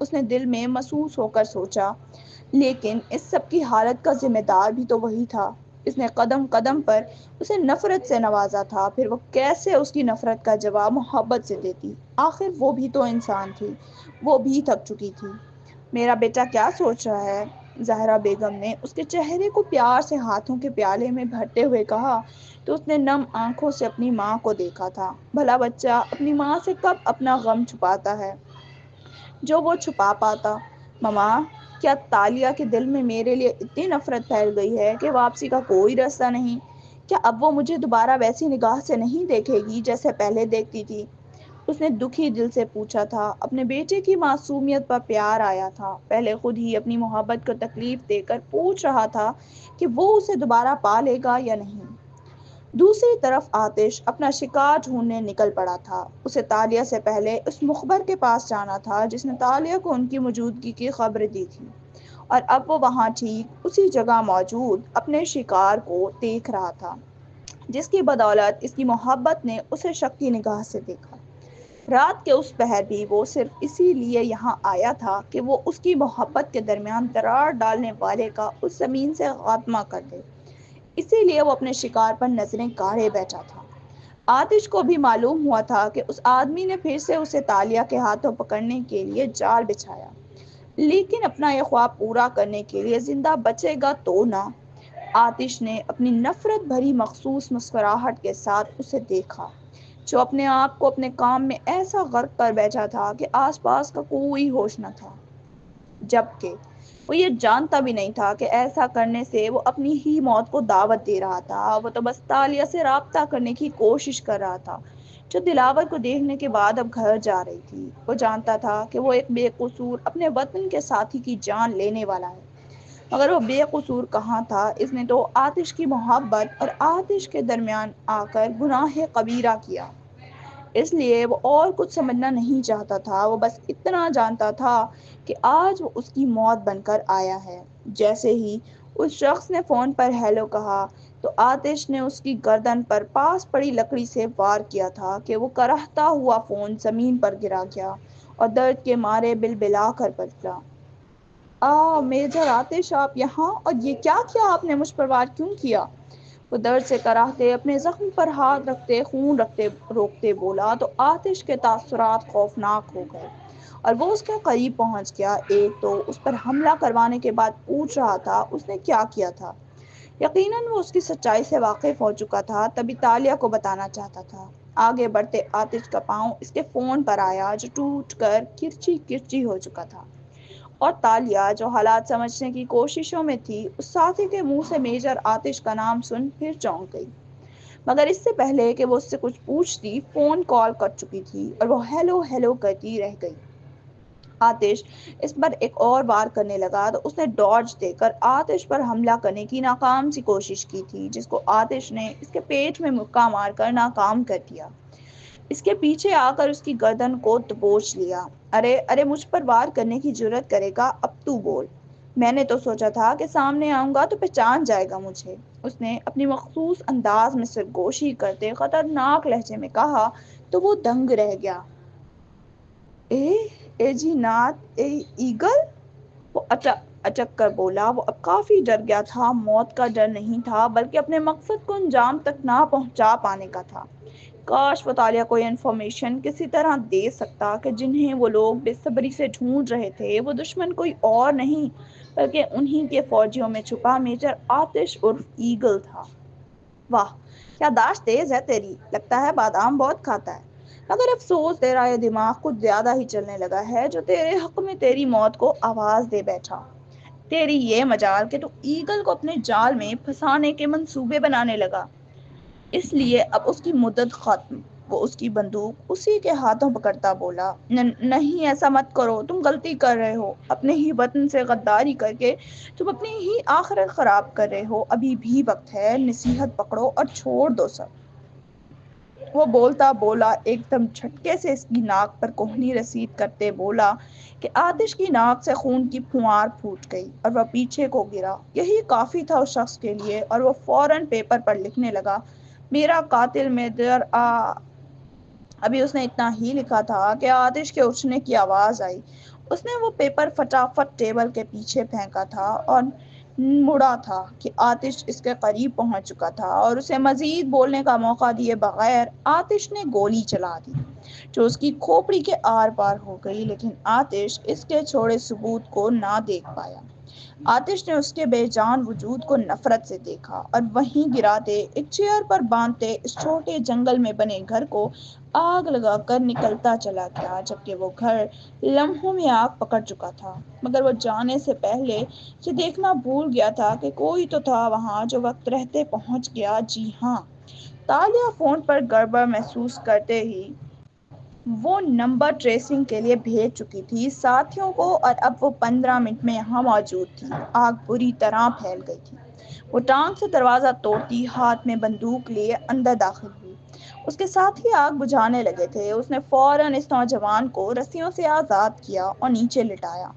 اس نے دل میں محسوس ہو کر سوچا، لیکن اس سب کی حالت کا ذمہ دار بھی تو وہی تھا۔ اس نے قدم قدم پر اسے نفرت سے نوازا تھا، پھر وہ کیسے اس کی نفرت کا جواب محبت سے دیتی؟ آخر وہ بھی تو انسان تھی، وہ بھی تھک چکی تھی۔ میرا بیٹا کیا سوچ رہا ہے؟ زہرا بیگم نے اس کے چہرے کو پیار سے ہاتھوں کے پیالے میں بھرتے ہوئے کہا تو اس نے نم آنکھوں سے اپنی ماں کو دیکھا تھا۔ بھلا بچہ اپنی ماں سے کب اپنا غم چھپاتا ہے جو وہ چھپا پاتا؟ ماما، کیا تالیہ کے دل میں میرے لیے اتنی نفرت پھیل گئی ہے کہ واپسی کا کوئی راستہ نہیں؟ کیا اب وہ مجھے دوبارہ ویسی نگاہ سے نہیں دیکھے گی جیسے پہلے دیکھتی تھی؟ اس نے دکھی دل سے پوچھا تھا۔ اپنے بیٹے کی معصومیت پر پیار آیا تھا، پہلے خود ہی اپنی محبت کو تکلیف دے کر پوچھ رہا تھا کہ وہ اسے دوبارہ پا لے گا یا نہیں۔ دوسری طرف آتش اپنا شکار ڈھونڈنے نکل پڑا تھا۔ اسے تالیہ سے پہلے اس مخبر کے پاس جانا تھا جس نے تالیہ کو ان کی موجودگی کی خبر دی تھی، اور اب وہ وہاں ٹھیک اسی جگہ موجود اپنے شکار کو دیکھ رہا تھا جس کی بدولت اس کی محبت نے اسے شک کی نگاہ سے دیکھا۔ رات کے اس پہر بھی وہ صرف اسی لیے یہاں آیا تھا کہ وہ اس کی محبت کے درمیان دراڑ ڈالنے والے کا اس زمین سے خاتمہ کر دے۔ اسی لیے وہ اپنے شکار پر نظریں گاڑے بیٹھا تھا۔ آتش کو بھی معلوم ہوا تھا کہ اس آدمی نے پھر سے اسے تالیہ کے ہاتھوں پکڑنے کے لیے جال بچھایا، لیکن اپنا یہ خواب پورا کرنے کے لیے زندہ بچے گا تو نہ۔ آتش نے اپنی نفرت بھری مخصوص مسکراہٹ کے ساتھ اسے دیکھا، جو اپنے آپ کو اپنے کام میں ایسا غرق کر بیٹھا تھا کہ آس پاس کا کوئی ہوش نہ تھا، جبکہ وہ یہ جانتا بھی نہیں تھا کہ ایسا کرنے سے وہ اپنی ہی موت کو دعوت دے رہا تھا۔ وہ تو بس تالیہ سے رابطہ کرنے کی کوشش کر رہا تھا، جو دلاور کو دیکھنے کے بعد اب گھر جا رہی تھی۔ وہ جانتا تھا کہ وہ ایک بے قصور اپنے وطن کے ساتھی کی جان لینے والا ہے، مگر وہ بے قصور کہاں تھا؟ اس نے تو آتش کی محبت اور آتش کے درمیان آ کر گناہ کبیرہ کیا۔ اس لیے وہ اور کچھ سمجھنا نہیں چاہتا تھا، وہ بس اتنا جانتا تھا کہ آج وہ اس کی موت بن کر آیا ہے۔ جیسے ہی اس شخص نے فون پر ہیلو کہا تو آتش نے اس کی گردن پر پاس پڑی لکڑی سے وار کیا تھا کہ وہ کرہتا ہوا فون زمین پر گرا گیا اور درد کے مارے بلبلا کر بدلا۔ میجر آتش، آپ یہاں؟ اور یہ کیا کیا آپ نے؟ مجھ پر وار کیوں کیا؟ وہ درد سے کراہتے اپنے زخم پر ہاتھ رکھتے خون روکتے بولا تو آتش کے تاثرات خوفناک ہو گئے اور وہ اس کے قریب پہنچ گیا۔ ایک تو اس پر حملہ کروانے کے بعد پوچھ رہا تھا اس نے کیا کیا تھا۔ یقیناً وہ اس کی سچائی سے واقف ہو چکا تھا، تبھی تالیہ کو بتانا چاہتا تھا۔ آگے بڑھتے آتش کا پاؤں اس کے فون پر آیا جو ٹوٹ کر کرچی کرچی ہو چکا تھا، اور تالیہ جو حالات سمجھنے کی کوششوں میں تھی، اس ساتھی کے منہ سے میجر آتش کا نام سن پھر چونک گئی، مگر اس سے پہلے کہ وہ اس سے کچھ پوچھتی فون کال کٹ چکی تھی اور وہ ہیلو ہیلو کرتی رہ گئی۔ آتش اس پر ایک اور وار کرنے لگا تو اس نے ڈاج دے کر آتش پر حملہ کرنے کی ناکام سی کوشش کی تھی، جس کو آتش نے اس کے پیٹ میں مکہ مار کر ناکام کر دیا۔ اس کے پیچھے آ کر اس کی گردن کو دبوچ لیا۔ ارے مجھ پر وار کرنے کی جرت کرے گا؟ اب تو بول۔ میں نے تو سوچا تھا کہ سامنے آؤں گا تو پہچان جائے گا مجھے، اس نے اپنی مخصوص انداز میں سرگوشی کرتے خطرناک لہجے میں کہا تو وہ دنگ رہ گیا۔ اے جی نات، اے ایگل! وہ اچک کر بولا۔ وہ اب کافی ڈر گیا تھا۔ موت کا ڈر نہیں تھا، بلکہ اپنے مقصد کو انجام تک نہ پہنچا پانے کا تھا۔ کاش وہ تالیہ کو یہ انفارمیشن کسی طرح دے سکتا کہ جنہیں وہ لوگ بے صبری سے ڈھونڈ رہے تھے وہ دشمن کوئی اور نہیں بلکہ انہی کے فوجیوں میں چھپا میجر آتش عرف ایگل تھا۔ واہ، کیا داشت تیز ہے تیری! لگتا ہے بادام بہت کھاتا ہے، مگر افسوس تیرا یہ دماغ کچھ زیادہ ہی چلنے لگا ہے جو تیرے حق میں تیری موت کو آواز دے بیٹھا۔ تیری یہ مجال کہ تو ایگل کو اپنے جال میں پھنسانے کے منصوبے بنانے لگا، اس لیے اب اس کی مدت ختم۔ وہ اس کی بندوق اسی کے ہاتھوں پکڑتا بولا، نہیں ایسا مت کرو، تم غلطی کر رہے ہو، اپنے ہی وطن سے غداری کر کے تم اپنی ہی آخرت خراب کر رہے ہو۔ ابھی بھی وقت ہے، نصیحت پکڑو اور چھوڑ دو سب۔ وہ بولتا بولا ایک دم جھٹکے سے اس کی ناک پر کوہنی رسید کرتے بولا کہ آتش کی ناک سے خون کی پھوار پھوٹ گئی اور وہ پیچھے کو گرا۔ یہی کافی تھا اس شخص کے لیے، اور وہ فوراً پیپر پر لکھنے لگا، میرا قاتل میجر ابھی اس نے اتنا ہی لکھا تھا کہ آتش کے اٹھنے کی آواز آئی اس نے وہ پیپر فٹافٹ ٹیبل کے پیچھے پھینکا تھا اور مڑا تھا کہ آتش اس کے قریب پہنچ چکا تھا اور اسے مزید بولنے کا موقع دیے بغیر آتش نے گولی چلا دی جو اس کی کھوپڑی کے آر پار ہو گئی، لیکن آتش اس کے چھوڑے ثبوت کو نہ دیکھ پایا۔ آتش نے اس کے بے جان وجود کو نفرت سے دیکھا اور وہیں گراتے ایک چیئر پر باندھتے اس چھوٹے جنگل میں بنے گھر کو آگ لگا کر نکلتا چلا گیا، جبکہ وہ گھر لمحوں میں آگ پکڑ چکا تھا، مگر وہ جانے سے پہلے یہ دیکھنا بھول گیا تھا کہ کوئی تو تھا وہاں جو وقت رہتے پہنچ گیا۔ جی ہاں، تالیہ فون پر گڑبڑ محسوس کرتے ہی وہ نمبر ٹریسنگ کے لیے بھیج چکی تھی ساتھیوں کو، اور اب وہ 15 منٹ میں یہاں موجود تھی۔ آگ بری طرح پھیل گئی تھی۔ وہ ٹانگ سے دروازہ توڑتی ہاتھ میں بندوق لیے اندر داخل ہوئی۔ اس کے ساتھی آگ بجھانے لگے تھے۔ اس نے فوراً اس نوجوان کو رسیوں سے آزاد کیا اور نیچے لٹایا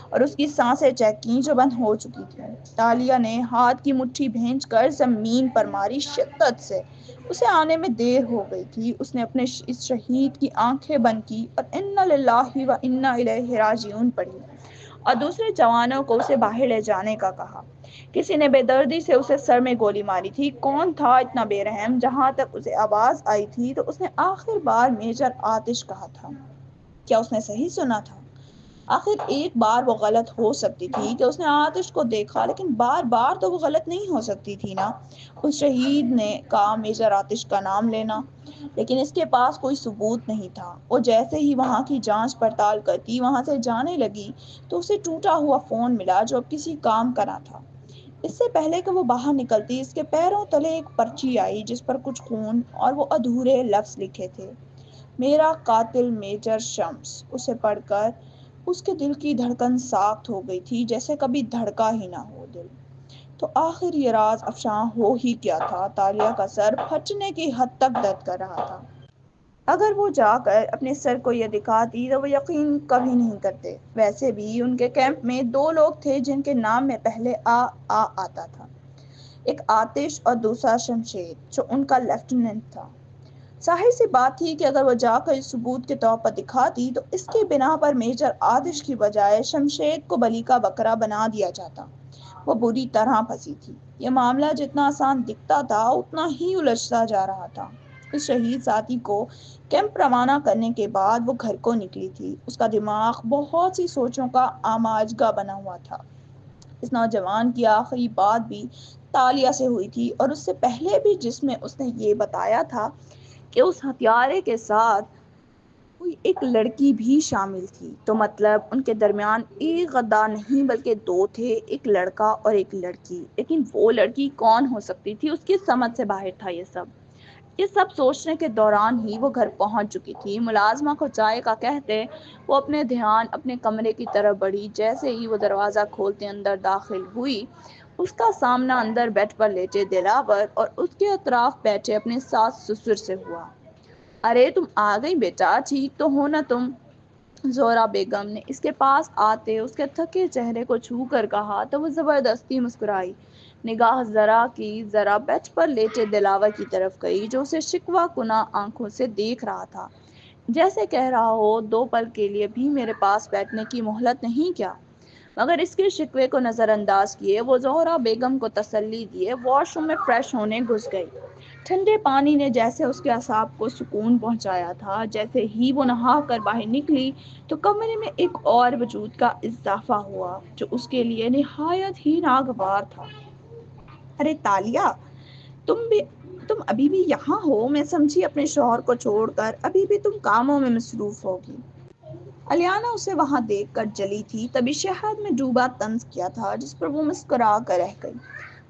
اور اس کی سانسیں چیک کی جو بند ہو چکی تھیں۔ تالیہ نے ہاتھ کی مٹھی بھینج کر زمین پر ماری شدت سے۔ اسے آنے میں دیر ہو گئی تھی۔ اس نے اپنے اس شہید کی آنکھیں بند کی اور انا للہ و انا الیہ راجعون پڑھی اور دوسرے جوانوں کو اسے باہر لے جانے کا کہا۔ کسی نے بے دردی سے اسے سر میں گولی ماری تھی۔ کون تھا اتنا بے رحم؟ جہاں تک اسے آواز آئی تھی تو اس نے آخر بار میجر آتش کہا تھا۔ کیا اس نے صحیح سنا تھا؟ آخر ایک بار وہ غلط ہو سکتی تھی کہ اس نے آتش کو دیکھا، لیکن بار بار تو وہ غلط نہیں ہو سکتی تھی نا۔ اس شہید نے کہا میجر آتش کا نام لینا، لیکن اس کے پاس کوئی ثبوت نہیں تھا۔ وہ جیسے ہی وہاں کی جانچ پڑتال کرتی وہاں سے جانے لگی تو اسے ٹوٹا ہوا فون ملا جو اب کسی کام کا نہ تھا۔ اس سے پہلے کہ وہ باہر نکلتی اس کے پیروں تلے ایک پرچی آئی جس پر کچھ خون اور وہ ادھورے لفظ لکھے تھے، میرا قاتل میجر شمس۔ اسے پڑھ کر اس کے دل کی دھڑکن ساخت ہو گئی تھی جیسے کبھی دھڑکا ہی نہ ہو دل۔ تو آخر یہ راز افشاں ہو ہی کیا تھا؟ تالیہ کا سر پھٹنے کی حد تک درد کر رہا تھا۔ اگر وہ جا کر اپنے سر کو یہ دکھاتی تو وہ یقین کبھی نہیں کرتے۔ ویسے بھی ان کے کیمپ میں 2 لوگ تھے جن کے نام میں پہلے آتا تھا، ایک آتش اور دوسرا شمشید جو ان کا لیفٹیننٹ تھا۔ ظاہر سی بات تھی کہ اگر وہ جا کر اس ثبوت کے طور پر دکھاتی تو اس کی بنا پر میجر آتش کی بجائے شمشید کو بلی کا بکرا بنا دیا جاتا۔ وہ بری طرح پھنسی تھی۔ یہ معاملہ جتنا آسان دکھتا تھا اتنا ہی الجھتا جا رہا تھا۔ اس شہید ساتھی کو کیمپ روانہ کرنے کے بعد وہ گھر کو نکلی تھی۔ اس کا دماغ بہت سی سوچوں کا آماجگا بنا ہوا تھا۔ اس نوجوان کی آخری بات بھی تالیہ سے ہوئی تھی اور اس سے پہلے بھی، جس میں اس نے یہ بتایا تھا کہ اس ہتھیارے کے ساتھ کوئی ایک لڑکی بھی شامل تھی۔ تو مطلب ان کے درمیان ایک غدار نہیں بلکہ 2 تھے، ایک لڑکا اور ایک لڑکی۔ لیکن وہ لڑکی کون ہو سکتی تھی؟ اس کی سمجھ سے باہر تھا یہ سب سوچنے کے دوران ہی وہ گھر پہنچ چکی تھی۔ ملازمہ کو چائے کا کہتے وہ اپنے دھیان اپنے کمرے کی طرف بڑھی۔ جیسے ہی وہ دروازہ کھولتے اندر داخل ہوئی، اس کا سامنا اندر بیڈ پر لیٹے دلاور اور اس کے اطراف بیٹھے اپنے ساس سسر سے ہوا۔ ارے تم آ گئی بیٹا، ٹھیک تو ہو نا تم؟ زہرا بیگم نے اس کے پاس آتے اس کے تھکے چہرے کو چھو کر کہا تو وہ زبردستی مسکرائی۔ نگاہ ذرا کی ذرا بیڈ پر لیٹے دلاور کی طرف گئی جو اسے شکوہ کناں آنکھوں سے دیکھ رہا تھا، جیسے کہہ رہا ہو 2 پل کے لیے بھی میرے پاس بیٹھنے کی مہلت نہیں کیا؟ مگر اس کے شکوے کو نظر انداز کیے وہ زہرا بیگم کو تسلی دیے واش روم میں فریش ہونے گھس گئی۔ ٹھنڈے پانی نے جیسے اس کے اعصاب کو سکون پہنچایا تھا۔ جیسے ہی وہ نہا کر باہر نکلی تو کمرے میں ایک اور وجود کا اضافہ ہوا جو اس کے لیے نہایت ہی ناگوار تھا۔ ارے تالیہ، تم ابھی بھی یہاں ہو؟ میں سمجھی اپنے شوہر کو چھوڑ کر ابھی بھی تم کاموں میں مصروف ہوگی۔ الیانا اسے وہاں دیکھ کر جلی تھی، تبھی شہد میں ڈوبا طنز کیا تھا جس پر وہ مسکرا کر رہ گئی۔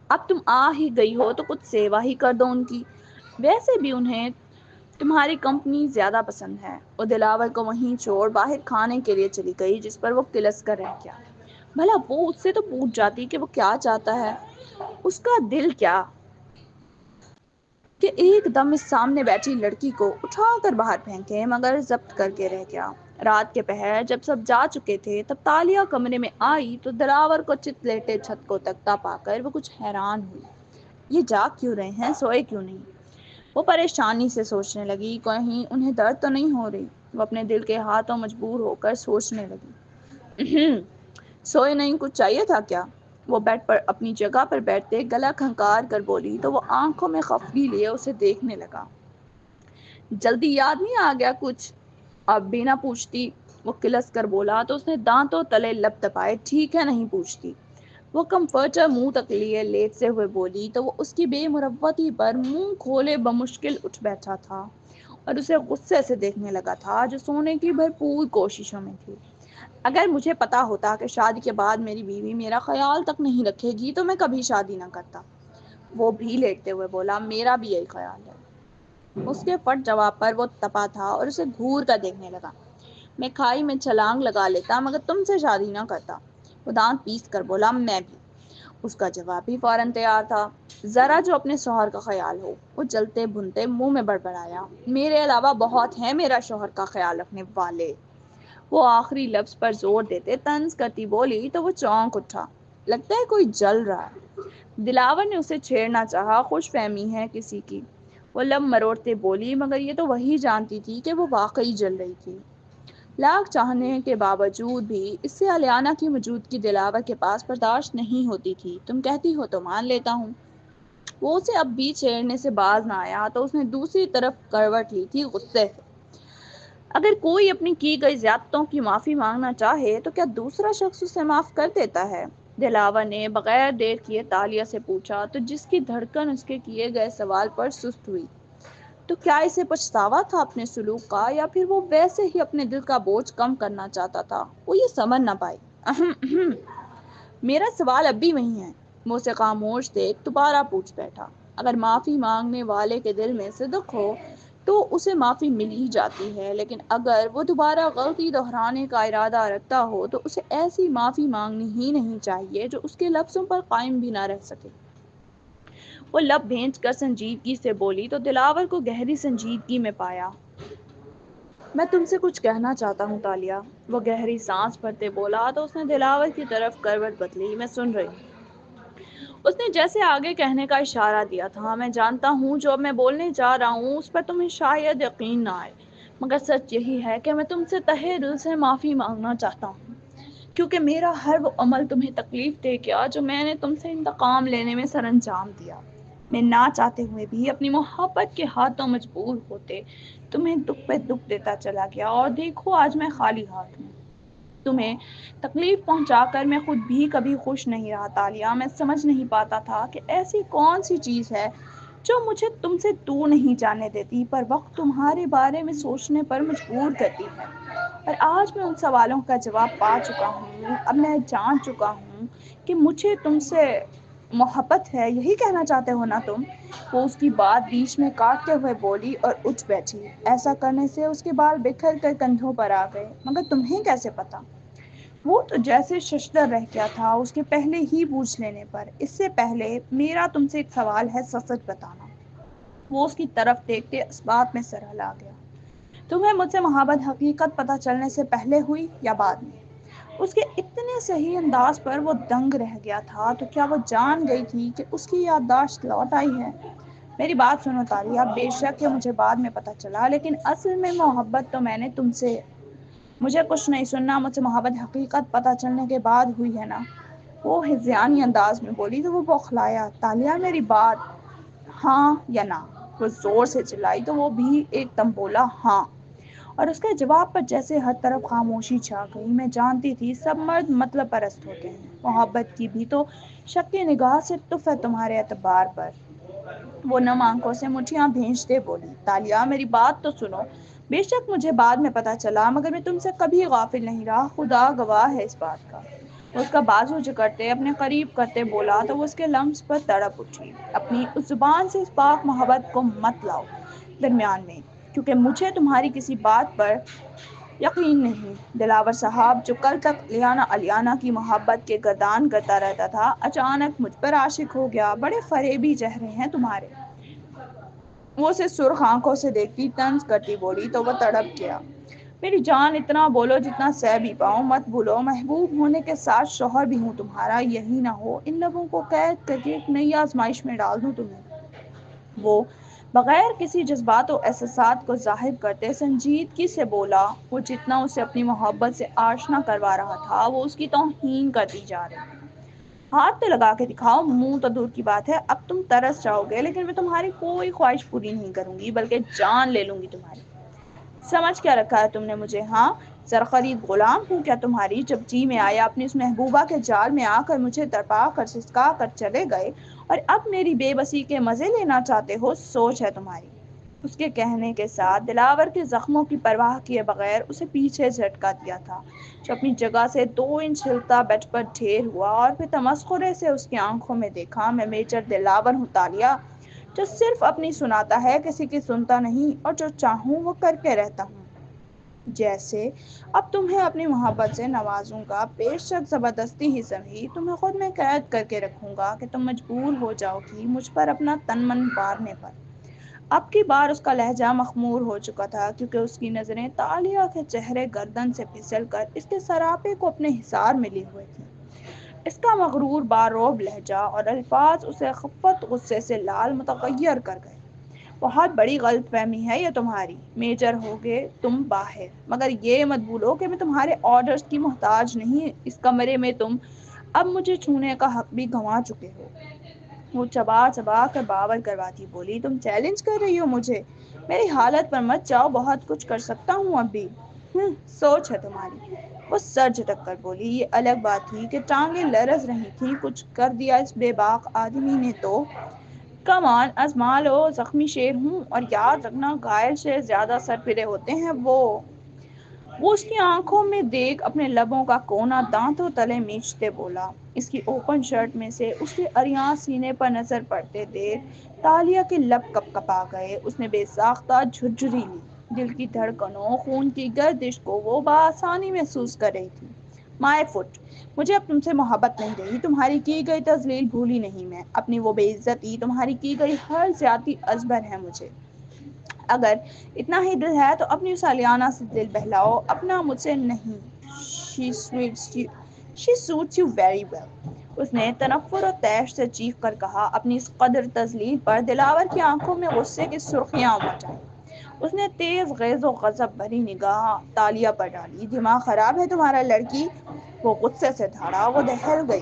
اب تم آ ہی گئی ہو تو کچھ سیوا ہی کر دو ان کی، ویسے بھی انہیں تمہاری کمپنی زیادہ پسند ہے۔ وہ دلاور کو وہیں چھوڑ باہر کھانے کے لیے چلی گئی جس پر وہ کلس کر رہ گیا۔ بھلا وہ اس سے تو پوچھ جاتی کہ وہ کیا چاہتا ہے، اس کا دل کیا کہ ایک دم اس سامنے بیٹھی لڑکی کو اٹھا کر باہر پھینکے، مگر ضبط کر کے رہ گیا۔ رات کے پہر جب سب جا چکے تھے تب تالیہ کمرے میں آئی تو دلاور کو چت لیٹے چھت کو تکتا پا کر وہ کچھ حیران ہوئی۔ یہ جاگ کیوں رہے ہیں، سوئے کیوں نہیں؟ وہ پریشانی سے سوچنے لگی کہیں انہیں درد تو نہیں ہو رہی۔ وہ اپنے دل کے ہاتھوں مجبور ہو کر سوچنے لگی۔ سوئے نہیں، کچھ چاہیے تھا کیا؟ وہ بیڈ پر اپنی جگہ پر بیٹھتے گلا کھنکار کر بولی تو وہ آنکھوں میں خفگی لیے اسے دیکھنے لگا۔ جلدی یاد نہیں آ گیا کچھ؟ اب بھی نہ پوچھتی، وہ کلس کر بولا تو اس نے دانتوں تلے لب دبائے۔ ٹھیک ہے نہیں پوچھتی، وہ کمفرٹر منہ تک لیے لیٹتے ہوئے بولی تو وہ اس کی بے مروتی پر منہ کھولے بمشکل اٹھ بیٹھا تھا اور اسے غصے سے دیکھنے لگا تھا جو سونے کی بھرپور کوششوں میں تھی۔ اگر مجھے پتا ہوتا کہ شادی کے بعد میری بیوی میرا خیال تک نہیں رکھے گی تو میں کبھی شادی نہ کرتا، وہ بھی لیٹتے ہوئے بولا۔ میرا بھی یہی خیال ہے۔ اس کے فٹ جواب پر وہ تپا تھا اور اسے گھور کر دیکھنے لگا۔ میں کھائی میں چھلانگ لگا لیتا مگر تم سے شادی نہ کرتا، وہ دانت پیس کر بولا۔ میں بھی۔ اس کا جواب بھی فوراً تیار تھا۔ ذرا جو اپنے شوہر کا خیال ہو، وہ جلتے بھنتے منہ میں بڑبڑایا۔ میرے علاوہ بہت ہیں میرا شوہر کا خیال رکھنے والے۔ وہ آخری لفظ پر زور دیتے طنز کرتی بولی تو وہ چونک اٹھا۔ لگتا ہے کوئی جل رہا ہے۔ دلاور نے اسے چھیڑنا چاہا، خوش فہمی ہے کسی کی، وہ لب مروڑتے بولی، مگر یہ تو وہی جانتی تھی کہ وہ واقعی جل رہی تھی۔ لاکھ چاہنے کے باوجود بھی اس سے الیانہ کی موجودگی دلاور کے پاس برداشت نہیں ہوتی تھی۔ تم کہتی ہو تو مان لیتا ہوں۔ وہ اسے اب بھی چھیڑنے سے باز نہ آیا تو اس نے دوسری طرف کروٹ لی تھی غصے سے۔ اگر کوئی اپنی کی گئی زیادتیوں کی معافی مانگنا چاہے تو کیا دوسرا شخص اسے معاف کر دیتا ہے؟ دلاور نے بغیر دیر کیے تالیہ سے پوچھا تو جس کی دھڑکن اس کے کیے گئے سوال پر سست ہوئی۔ تو کیا اسے پچھتاوا تھا اپنے سلوک کا یا پھر وہ ویسے ہی اپنے دل کا بوجھ کم کرنا چاہتا تھا؟ وہ یہ سمجھ نہ پائی۔ میرا سوال اب بھی وہی ہے، وہ اسے خاموش دیکھ دوبارہ پوچھ بیٹھا۔ اگر معافی مانگنے والے کے دل میں صدق ہو تو اسے معافی مل ہی جاتی ہے، لیکن اگر وہ دوبارہ غلطی دہرانے کا ارادہ رکھتا ہو تو اسے ایسی معافی مانگنی ہی نہیں چاہیے جو اس کے لفظوں پر قائم بھی نہ رہ سکے۔ وہ لب بھینچ کر سنجیدگی سے بولی تو دلاور کو گہری سنجیدگی میں پایا۔ میں تم سے کچھ کہنا چاہتا ہوں تالیہ، وہ گہری سانس بھرتے بولا تو اس نے دلاور کی طرف کروٹ بدلی۔ میں سن رہی ہوں۔ اس نے جیسے آگے کہنے کا اشارہ دیا تھا۔ میں جانتا ہوں جو اب میں بولنے جا رہا ہوں اس پر تمہیں شاید یقین نہ آئے، مگر سچ یہی ہے کہ میں تم سے تہہ دل سے معافی مانگنا چاہتا ہوں، کیونکہ میرا ہر وہ عمل تمہیں تکلیف دے گیا جو میں نے تم سے انتقام لینے میں سر انجام دیا۔ میں نہ چاہتے ہوئے بھی اپنی محبت کے ہاتھوں مجبور ہوتے تمہیں دکھ پہ دکھ دیتا چلا گیا، اور دیکھو آج میں خالی ہاتھ ہوں۔ تمہیں تکلیف پہنچا کر میں خود بھی کبھی خوش نہیں رہا تالیہ۔ میں سمجھ نہیں پاتا تھا کہ ایسی کون سی چیز ہے جو مجھے تم سے دور نہیں جانے دیتی، پر وقت تمہارے بارے میں سوچنے پر مجبور کرتی ہے۔ اور آج میں ان سوالوں کا جواب پا چکا ہوں۔ اب میں جان چکا ہوں کہ مجھے تم سے محبت ہے، یہی کہنا چاہتے ہو نا تم؟ وہ اس کی بات بیچ میں کاٹتے ہوئے بولی اور اٹھ بیٹھی۔ ایسا کرنے سے اس کے بال بکھر کر کندھوں پر آ گئے۔ مگر تمہیں کیسے پتا؟ وہ تو جیسے ششدر رہ گیا تھا اس کے پہلے ہی پوچھ لینے پر۔ اس سے پہلے میرا تم سے ایک سوال ہے، سچ سچ بتانا۔ وہ اس کی طرف دیکھتے اسبات میں سر ہلا گیا۔ تمہیں مجھ سے محبت حقیقت پتہ چلنے سے پہلے ہوئی یا بعد میں؟ اس کے اتنے صحیح انداز پر وہ دنگ رہ گیا تھا۔ تو کیا وہ جان گئی تھی کہ اس کی یادداشت لوٹ آئی ہے؟ میری بات سنو تالیہ، بے شک کہ مجھے بعد میں پتہ چلا، لیکن اصل میں محبت تو میں نے تم سے… مجھے کچھ نہیں سننا، مجھ سے محبت حقیقت پتہ چلنے کے بعد ہوئی ہے نا؟ وہ ہذیانی انداز میں بولی تو وہ بوکھلایا۔ تالیہ میری بات ہاں یا نہ؟ وہ زور سے چلائی تو وہ بھی ایک دم بولا ہاں، اور اس کے جواب پر جیسے ہر طرف خاموشی چھا گئی۔ میں جانتی تھی سب مرد مطلب پرست ہوتے ہیں، محبت کی بھی تو شک نگاہ سے تف ہے تمہارے اعتبار پر۔ وہ نم آنکھوں سے مٹھیاں بھینچتے بولی۔ تالیہ میری بات تو سنو، بے شک مجھے بعد میں پتہ چلا، مگر میں تم سے کبھی غافل نہیں رہا، خدا گواہ ہے اس بات کا۔ اس کا بازو جکڑتے اپنے قریب کرتے بولا تو وہ اس کے لمس پر تڑپ اٹھی۔ اپنی اس زبان سے اس پاک محبت کو مت لاؤ درمیان میں، کیونکہ مجھے تمہاری کسی بات پر یقین نہیں۔ دلاور صاحب جو کل تک الیانہ کی محبت کے گردان کرتا رہتا تھا، اچانک مجھ پر عاشق ہو گیا۔ بڑے فریبی چہرے ہیں تمہارے۔ وہ اسے سرخ آنکھوں سے دیکھتی طنز کرتی بولی تو وہ تڑپ گیا۔ میری جان اتنا بولو جتنا سہ بھی پاؤں، مت بھولو محبوب ہونے کے ساتھ شوہر بھی ہوں تمہارا، یہی نہ ہو ان لبوں کو قید کر کے ایک نئی آزمائش میں ڈال دوں تمہیں۔ وہ بغیر کسی جذبات و احساسات کو ظاہر کرتے سنجیدگی سے بولا۔ وہ جتنا اسے اپنی محبت سے آشنا کروا رہا تھا وہ اس کی توہین کرتی جا رہی تھی۔ ہاتھ تو لگا کے دکھاؤ، منہ تو دور کی بات ہے، اب تم ترس جاؤ گے لیکن میں تمہاری کوئی خواہش پوری نہیں کروں گی بلکہ جان لے لوں گی تمہاری۔ سمجھ کیا رکھا ہے تم نے مجھے؟ ہاں، زرخرید غلام ہوں کیا تمہاری؟ جب جی میں آیا اپنی اس محبوبہ کے جال میں آ کر مجھے تڑپا کر سسکا کر چلے گئے اور اب میری بے بسی کے مزے لینا چاہتے ہو؟ سوچ ہے تمہاری۔ اس کے کہنے کے ساتھ دلاور کے زخموں کی پرواہ کیے بغیر اسے پیچھے جھٹکا دیا تھا، جو اپنی جگہ سے 2 انچ ہلتا بیٹھ پر ڈھیر ہوا اور پھر تمسخرے سے اس کی آنکھوں میں دیکھا۔ میں میجر دلاور ہوں تالیہ، جو صرف اپنی سناتا ہے، کسی کی سنتا نہیں، اور جو چاہوں وہ کر کے رہتا ہوں۔ جیسے اب تمہیں اپنی محبت سے نوازوں گا، بے شک زبردستی ہی سہی، تمہیں خود میں قید کر کے رکھوں گا کہ تم مجبور ہو جاؤ گی مجھ پر اپنا تن من مارنے پر۔ اب کی بار اس کا لہجہ مخمور ہو چکا تھا کیونکہ اس کی نظریں تالیہ کے چہرے گردن سے پھسل کر اس کے سراپے کو اپنے حصار میں لیے ہوئے تھی۔ اس کا مغرور باروب لہجہ اور الفاظ اسے خفت غصے سے لال متغیر کر گئے۔ بہت بڑی غلط فہمی ہے یہ تمہاری، میجر ہوگے تم باہر، مگر یہ مت بھولو کہ میں تمہارے آرڈرز کی محتاج نہیں۔ اس کمرے میں تم اب مجھے چھونے کا حق بھی گنوا چکے ہو۔ وہ چبا چبا کر باور کرواتی بولی، تم چیلنج کر رہی ہو مجھے؟ میری حالت پر مت جاؤ، بہت کچھ کر سکتا ہوں اب بھی۔ سوچ ہے تمہاری۔ وہ سر جھٹک کر بولی، یہ الگ بات تھی کہ ٹانگیں لرز رہی تھیں، کچھ کر دیا اس بے باک آدمی نے تو۔ کم آن، آزما لو، زخمی شیر ہوں، اور یاد رکھنا گھائل شیر زیادہ سرفرے ہوتے ہیں۔ وہ اس کی آنکھوں میں دیکھ اپنے لبوں کا کونا دانتوں تلے مینچتے بولا۔ اس کی اوپن شرٹ میں سے اس کے عریاں سینے پر نظر پڑتے دیکھ تالیہ کے لب کپ کپا گئے۔ اس نے بے ساختہ جھرجھری لی۔ دل کی دھڑکنوں، خون کی گردش کو وہ بآسانی محسوس کر رہی تھی۔ مائی فٹ، مجھے اب تم سے محبت نہیں رہی، تمہاری کی گئی تذلیل بھولی نہیں میں، اپنی وہ بے عزتی، تمہاری کی گئی ہر زیادتی ازبر ہے مجھے۔ اگر اتنا ہی دل ہے تو اپنی اس الیانا سے دل بہلاؤ، اپنا مجھ سے نہیں۔ She suits you very well، اس نے تنفر و طیش سے چیخ کر کہا۔ اپنی اس قدر تذلیل پر دلاور کی آنکھوں میں غصے کی سرخیاں امڈ آئیں۔ اس نے تیز غیظ و غضب بھری نگاہ تالیہ پر ڈالی۔ دماغ خراب ہے تمہارا لڑکی؟ وہ غصے سے دھاڑا، وہ دہل گئی۔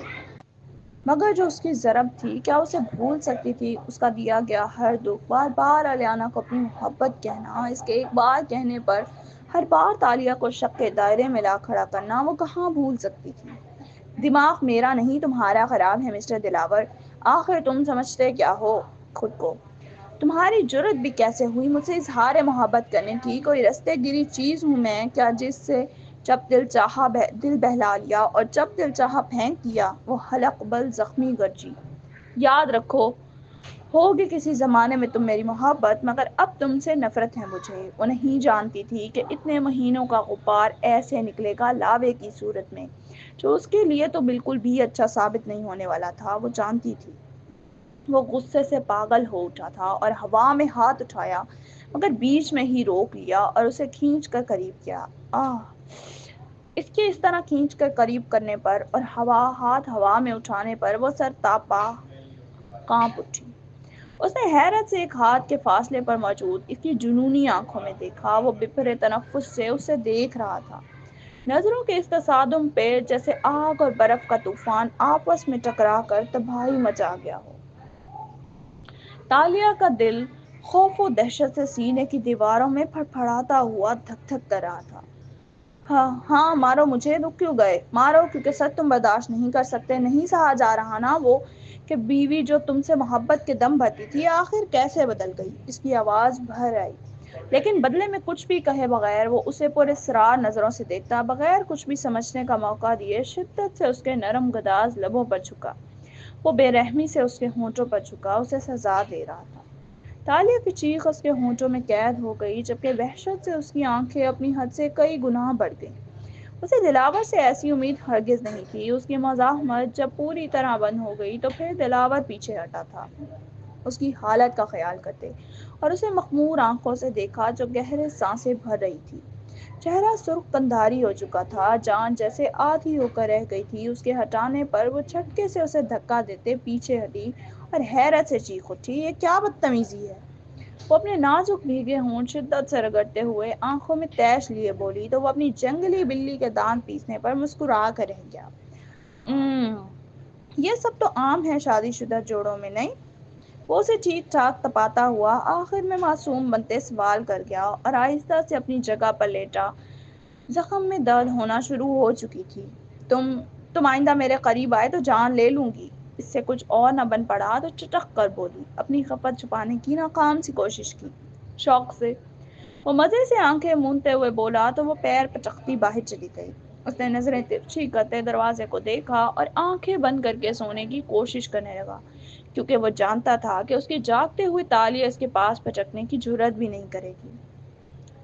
مگر جو اس کی ضرب تھی کیا اسے بھول سکتی تھی؟ اس کا دیا گیا ہر دکھ، بار بار الیانا کو اپنی محبت کہنا، اس کے ایک بار کہنے پر ہر بار تالیہ کو شک کے دائرے میں لا کھڑا کرنا، وہ کہاں بھول سکتی تھی؟ دماغ میرا نہیں تمہارا خراب ہے مسٹر دلاور۔ آخر تم سمجھتے کیا ہو خود کو؟ تمہاری جرت بھی کیسے ہوئی مجھ سے اظہار محبت کرنے کی؟ کوئی رستے گری چیز ہوں میں کیا جس سے جب دل چاہا دل بہلا لیا اور جب دل چاہا پھینک دیا؟ وہ حلق بل زخمی گرجی۔ یاد رکھو، ہوگی کسی زمانے میں تم میری محبت، مگر اب تم سے نفرت ہے مجھے۔ وہ نہیں جانتی تھی کہ اتنے مہینوں کا غبار ایسے نکلے گا لاوے کی صورت میں، جو اس کے لیے تو بالکل بھی اچھا ثابت نہیں ہونے والا تھا۔ وہ جانتی تھی۔ وہ غصے سے پاگل ہو اٹھا تھا اور ہوا میں ہاتھ اٹھایا، مگر بیچ میں ہی روک لیا اور اسے کھینچ کر قریب کیا۔ اس کے اس طرح کھینچ کر قریب کرنے پر اور ہاتھ ہوا میں اٹھانے پر وہ سر تاپا کانپ اٹھی۔ اس نے حیرت سے ایک ہاتھ کے فاصلے پر موجود اس کی جنونی آنکھوں میں دیکھا۔ وہ بپھرے تنفس سے اسے دیکھ رہا تھا، نظروں کے اس تصادم پہ جیسے آگ اور برف کا طوفان آپس میں ٹکرا کر تباہی مچا گیا ہو۔ تالیہ کا دل خوف و دہشت سے سینے کی دیواروں میں پھڑپڑاتا ہوا دھک دھک کر رہا تھا۔ ہاں مارو مجھے، رک کیوں گئے؟ مارو، کیونکہ سچ تم برداشت نہیں کر سکتے، نہیں سہا جا رہا نا وہ کہ بیوی جو تم سے محبت کے دم بھرتی تھی آخر کیسے بدل گئی؟ اس کی آواز بھر آئی، لیکن بدلے میں کچھ بھی کہے بغیر وہ اسے پراسرار نظروں سے دیکھتا، بغیر کچھ بھی سمجھنے کا موقع دیے شدت سے اس کے نرم گداز لبوں پر جھکا۔ وہ بے رحمی سے اس کے ہونٹوں پر جھکا، اسے سزا دے رہا تھا۔ تالیہ کی چیخ اس کے ہونٹوں میں قید ہو گئی، جبکہ وحشت سے اس کی آنکھیں اپنی حد سے کئی گنا بڑھ گئیں۔ اسے دلاور سے ایسی امید ہرگز نہیں تھی۔ اس کی مزاحمت جب پوری طرح بند ہو گئی تو پھر دلاور پیچھے ہٹا تھا، اس کی حالت کا خیال کرتے، اور اسے مخمور آنکھوں سے دیکھا جو گہرے سانسیں بھر رہی تھی۔ چہرہ سرخ قندھاری ہو چکا تھا، جان جیسے آدھی ہو کر رہ گئی تھی۔ اس کے ہٹانے پر وہ جھٹکے سے اسے دھکا دیتے پیچھے ہٹی اور حیرت سے چیخ اٹھی، یہ کیا بدتمیزی ہے؟ وہ اپنے نازک بھیگے ہونٹ شدت سے رگڑتے ہوئے آنکھوں میں تیش لیے بولی تو وہ اپنی جنگلی بلی کے دانت پیسنے پر مسکرا کر رہ گیا۔ یہ سب تو عام ہے شادی شدہ جوڑوں میں، نہیں؟ وہ اسے ٹھیک ٹھاک تپاتا ہوا آخر میں معصوم بنتے سوال کر گیا اور آہستہ سے اپنی جگہ پر لیٹا۔ زخم میں درد ہونا شروع ہو چکی تھی۔ تم آئندہ میرے قریب آئے تو جان لے لوں گی۔ اس سے کچھ اور نہ بن پڑا تو چٹک کر بولی، اپنی خفت چھپانے کی ناکام سی کوشش کی شوق سے۔ وہ مزے سے آنکھیں مونتے ہوئے بولا تو وہ پیر پچکتی باہر چلی گئی۔ اس نے نظریں ترچھی کرتے دروازے کو دیکھا اور آنکھیں بند کر کے سونے کی کوشش کرنے لگا، کیونکہ وہ جانتا تھا کہ اس کے جاگتے ہوئے تالیہ اس کے پاس پچکنے کی جرات بھی نہیں کرے گی۔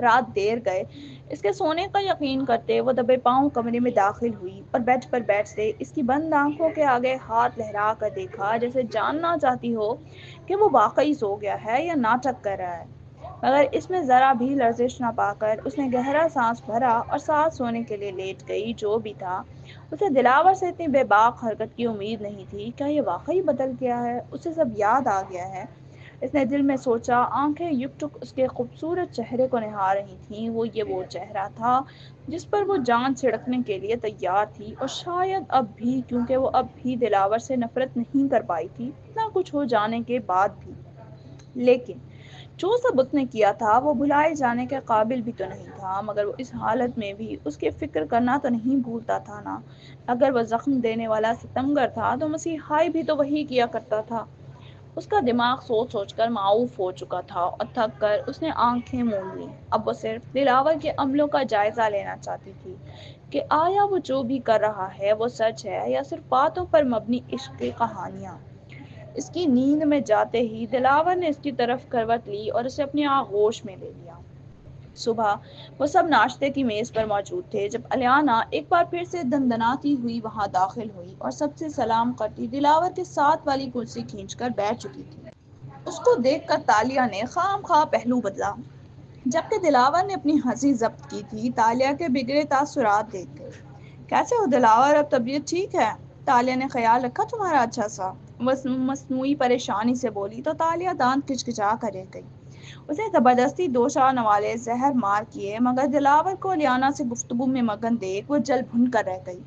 رات دیر گئے اس کے سونے کا یقین کرتے وہ دبے پاؤں کمرے میں داخل ہوئی اور بیڈ پر بیٹھتے اس کی بند آنکھوں کے آگے ہاتھ لہرا کر دیکھا، جیسے جاننا چاہتی ہو کہ وہ واقعی سو گیا ہے یا ناٹک کر رہا ہے۔ مگر اس میں ذرا بھی لرزش نہ پا کر اس نے گہرا سانس بھرا اور ساتھ سونے کے لیے لیٹ گئی۔ جو بھی تھا، اسے دلاور سے اتنی بے باک حرکت کی امید نہیں تھی۔ کیا یہ واقعی بدل گیا ہے؟ اسے سب یاد آ گیا ہے؟ اس نے دل میں سوچا۔ آنکھیں یک ٹک اس کے خوبصورت چہرے کو نہار رہی تھیں۔ وہ چہرہ تھا جس پر وہ جان چھڑکنے کے لیے تیار تھی، اور شاید اب بھی، کیونکہ وہ اب بھی دلاور سے نفرت نہیں کر پائی تھی، اتنا کچھ ہو جانے کے بعد بھی۔ لیکن جو سب اس نے کیا تھا وہ بھلائے جانے کے قابل بھی تو نہیں تھا، مگر وہ اس حالت میں بھی اس کی فکر کرنا تو نہیں بھولتا تھا نا۔ اگر وہ زخم دینے والا ستمگر تھا تو مسیحائی بھی تو وہی کیا کرتا تھا۔ اس کا دماغ سوچ سوچ کر معاوف ہو چکا تھا اور تھک کر اس نے آنکھیں موند لیں۔ اب وہ صرف دلاور کے عملوں کا جائزہ لینا چاہتی تھی کہ آیا وہ جو بھی کر رہا ہے وہ سچ ہے یا صرف باتوں پر مبنی عشق کی کہانیاں۔ اس کی نیند میں جاتے ہی دلاور نے اس کی طرف کروٹ لی اور اسے اپنی آغوش میں لے لیا۔ صبح وہ سب ناشتے کی میز پر موجود تھے جب الیانا ایک بار پھر سے دندناتی ہوئی وہاں داخل ہوئی اور سب سے سلام کرتی دلاور کے ساتھ والی کرسی کھینچ کر بیٹھ چکی تھی۔ اس کو دیکھ کر تالیہ نے خام خواہ پہلو بدلا، جبکہ دلاور نے اپنی ہنسی ضبط کی تھی۔ تالیہ کے بگڑے تاثرات دیکھ گئی۔ کیسے ہو دلاور؟ اب طبیعت ٹھیک ہے؟ تالیہ نے خیال رکھا تمہارا اچھا سا؟ مصنوعی پریشانی سے بولی تو تالیہ دانت کچکچا کر رہ گئی۔ اسے زبردستی دو چار نوالے زہر مار کیے، مگر دلاور کو الیانا سے گفتگو میں مگن دیکھ وہ جل بھن کر رہ گئی۔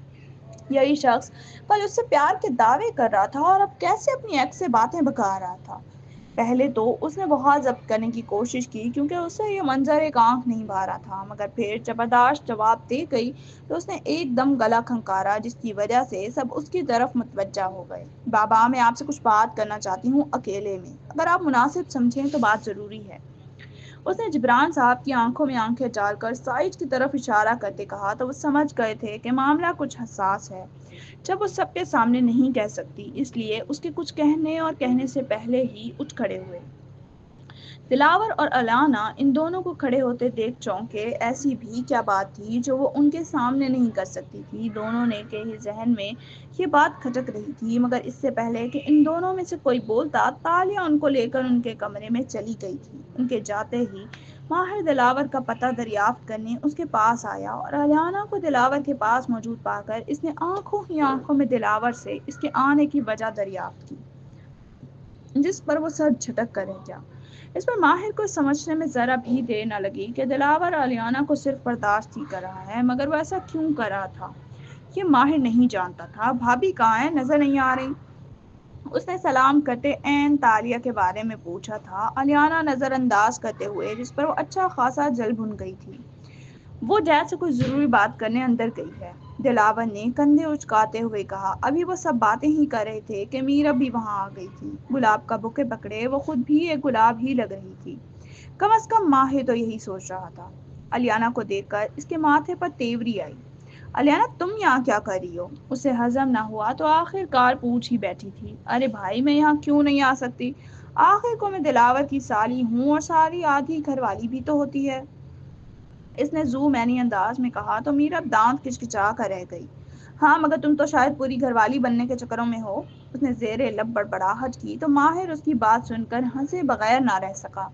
یہی شخص کل اس سے پیار کے دعوے کر رہا تھا اور اب کیسے اپنی ایکس سے باتیں بکا رہا تھا؟ پہلے تو اس نے بہت ضبط کرنے کی کوشش کی، کیونکہ اس سے یہ منظر ایک آنکھ نہیں بھا رہا تھا، مگر پھر جب برداشت جواب دے گئی تو اس نے ایک دم گلا کھنکارا، جس کی وجہ سے سب اس کی طرف متوجہ ہو گئے۔ بابا، میں آپ سے کچھ بات کرنا چاہتی ہوں، اکیلے میں، اگر آپ مناسب سمجھیں تو بات ضروری ہے۔ اس نے جبران صاحب کی آنکھوں میں آنکھیں ڈال کر سائڈ کی طرف اشارہ کرتے کہا تو وہ سمجھ گئے تھے کہ معاملہ کچھ حساس ہے، جب وہ سب کے سامنے نہیں کہہ سکتی، اس لیے اس کے کچھ کہنے اور کہنے سے پہلے ہی اٹھ کھڑے ہوئے۔ دلاور اور الیانا ان دونوں کو کھڑے ہوتے دیکھ چونکے۔ ایسی بھی کیا بات تھی جو وہ ان کے سامنے نہیں کر سکتی تھی؟ دونوں نے کے ہی ذہن میں یہ بات کھٹک رہی تھی، مگر اس سے پہلے کہ ان دونوں میں سے کوئی بولتا، تالیہ ان کو لے کر ان کے کمرے میں چلی گئی تھی۔ ان کے جاتے ہی ماہر دلاور کا پتہ دریافت کرنے اس کے پاس آیا اور الیانا کو دلاور کے پاس موجود پا کر اس نے آنکھوں ہی آنکھوں میں دلاور سے اس کے آنے کی وجہ دریافت کی، جس پر وہ سر جھٹک کر رہ گیا۔ اس پر ماہر کو سمجھنے میں ذرا بھی دیر نہ لگی کہ دلاور الیانا کو صرف برداشت ہی کر رہا ہے، مگر وہ ایسا کیوں کر رہا تھا یہ ماہر نہیں جانتا تھا۔ بھابھی کہاں ہے؟ نظر نہیں آ رہی؟ اس نے سلام کرتے عین تالیہ کے بارے میں پوچھا تھا، الیانا نظر انداز کرتے ہوئے، جس پر وہ اچھا خاصا جل بھن گئی تھی۔ وہ جیسے کوئی ضروری بات کرنے اندر گئی ہے، دلاور نے کندھے اچکاتے ہوئے کہا۔ ابھی وہ سب باتیں ہی کر رہے تھے کہ میرا بھی وہاں آ گئی تھی، گلاب کا بوکے پکڑے، وہ خود بھی ایک گلاب ہی لگ رہی تھی۔ کم از کم ماہر تو یہی سوچ رہا تھا۔ الیانا کو دیکھ کر اس کے ماتھے پر تیوری آئی۔ الیانا، تم یہاں کیا کر رہی ہو؟ اسے ہضم نہ ہوا تو آخر کار پوچھ ہی بیٹھی تھی۔ ارے بھائی، میں یہاں کیوں نہیں آ سکتی؟ آخر کو میں دلاور کی سالی ہوں اور ساری آدھی گھر والی بھی تو ہوتی ہے، اس نے ذو معنی انداز میں کہا تو میرا دانت کچکچا کر رہ گئی۔ ہاں، مگر تم تو شاید پوری گھر والی بننے کے چکروں میں ہو، اس نے زیر لب بڑبڑاہٹ کی تو ماہر اس کی بات سن کر ہنسے بغیر نہ رہ سکا،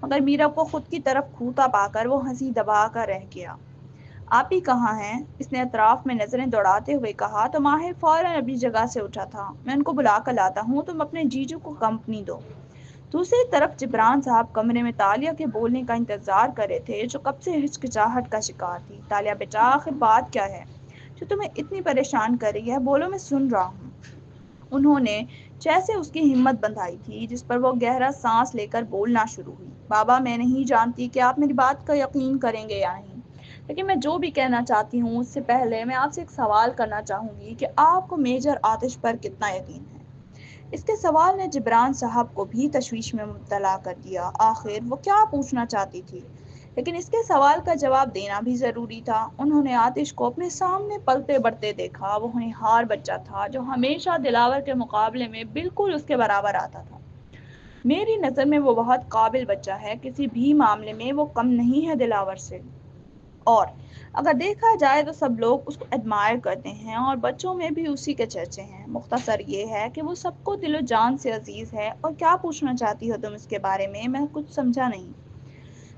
مگر میرا کو خود کی طرف کھوتا پا کر وہ ہنسی دبا کر رہ گیا۔ آپ ہی کہاں ہیں؟ اس نے اطراف میں نظریں دوڑاتے ہوئے کہا تو ماہر فوراً اپنی جگہ سے اٹھا تھا۔ میں ان کو بلا کر لاتا ہوں، تم اپنے جیجو کو کمپنی دو۔ دوسری طرف جبران صاحب کمرے میں تالیہ کے بولنے کا انتظار کر رہے تھے، جو کب سے ہچکچاہٹ کا شکار تھی۔ تالیہ بیٹا، آخر بات کیا ہے جو تمہیں اتنی پریشان کر رہی ہے؟ بولو، میں سن رہا ہوں۔ انہوں نے جیسے اس کی ہمت بندھائی تھی، جس پر وہ گہرا سانس لے کر بولنا شروع ہوئی۔ بابا، میں نہیں جانتی کہ آپ میری بات کا یقین کریں گے یا نہیں، لیکن میں جو بھی کہنا چاہتی ہوں اس سے پہلے میں آپ سے ایک سوال کرنا چاہوں گی کہ آپ کو میجر آتش پر کتنا یقین ہے؟ اس کے سوال نے جبران صاحب کو بھی تشویش میں مبتلا کر دیا۔ آخر وہ کیا پوچھنا چاہتی تھی، لیکن اس کے سوال کا جواب دینا بھی ضروری تھا۔ انہوں نے آتش کو اپنے سامنے پلتے بڑھتے دیکھا۔ وہ ہونہار بچہ تھا جو ہمیشہ دلاور کے مقابلے میں بالکل اس کے برابر آتا تھا۔ میری نظر میں وہ بہت قابل بچہ ہے، کسی بھی معاملے میں وہ کم نہیں ہے دلاور سے، اور اگر دیکھا جائے تو سب لوگ اس کو ایڈمائر کرتے ہیں اور بچوں میں بھی اسی کے چرچے ہیں۔ مختصر یہ ہے کہ وہ سب کو دل و جان سے عزیز ہے۔ اور کیا پوچھنا چاہتی ہو تم اس کے بارے میں کچھ سمجھا نہیں۔